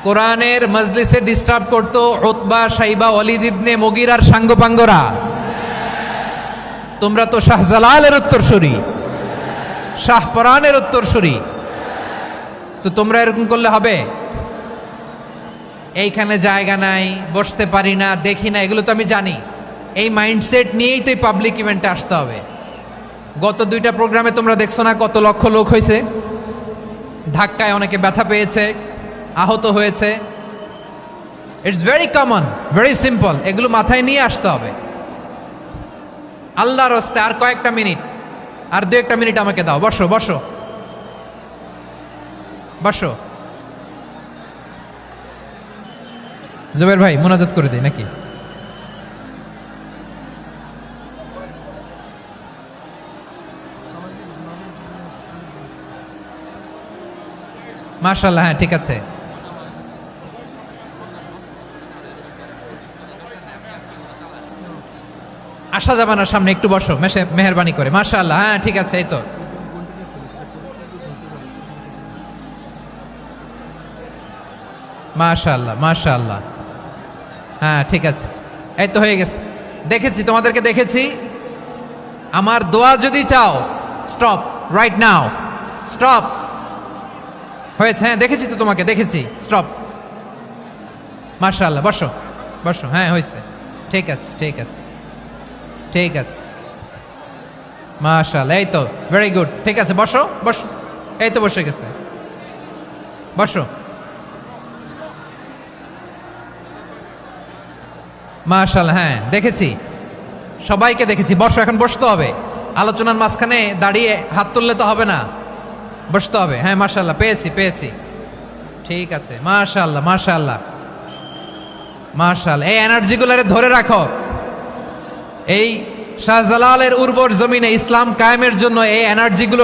কোরআনের মজলিসে ডিস্টার্ব করতো উতবা, শাইবা, ওয়ালিদ ইবনে মুগীরার সাঙ্গপাঙ্গরা। তোমরা তো শাহজালালের উত্তরসূরি, শাহপরানের উত্তরসূরি, তো তোমরা এরকম করলে হবে? এইখানে জায়গা নাই, বসতে পারি না, দেখি না, এগুলো তো আমি জানি। এই মাইন্ডসেট নিয়েই তো এই পাবলিক ইভেন্টে আসতে হবে। গত 2টা প্রোগ্রামে তোমরা দেখছো না কত লক্ষ লোক হয়েছে, ধাক্কায় অনেকে ব্যথা পেয়েছে, আহত হয়েছে। It's very common, very simple. এগুলো মাথায় নিয়ে আসতে হবে। আল্লাহর রাস্তায় আর কয়েকটা মিনিট, আর 2-1টা মিনিট আমাকে দাও। বসো বসো বসো। জুবের ভাই মুনাজাত করে দিই নাকি? মাশাআল্লাহ, হ্যাঁ ঠিক আছে। আসা যাবে না সামনে, একটু বসো মেহেরবানি করে। মাশাআল্লাহ, হ্যাঁ ঠিক আছে। এই তো মাশাআল্লাহ মাশাআল্লাহ, হ্যাঁ ঠিক আছে। এই তো হয়ে গেছে, দেখেছি তোমাদেরকে, দেখেছি। আমার দোয়া যদি চাও, স্টপ রাইট নাও, স্টপ। হয়েছে, হ্যাঁ দেখেছি তো তোমাকে, দেখেছি, স্টপ। মাশাআল্লাহ, বসো বসো, হ্যাঁ হয়েছে, ঠিক আছে ঠিক আছে ঠিক আছে। মাশাআল্লাহ, এই তো ভেরি গুড, ঠিক আছে, বসো বসো। এই তো বসে গেছে, বসো। মাশাআল্লাহ, হ্যাঁ দেখেছি, সবাইকে দেখেছি। বসো, এখন বসতে হবে। আলোচনার মাঝখানে দাঁড়িয়ে হাত তুললে তো হবে না, বসতে হবে। হ্যাঁ মাশাআল্লাহ, পেয়েছি পেয়েছি, ঠিক আছে। মাশাআল্লাহ মাশাআল্লাহ মাশাআল্লাহ। এই এনার্জিগুলোরে ধরে রাখো। এই শাহজালালের উর্বর জমিনে ইসলাম কায়েমের জন্য এই এনার্জিগুলো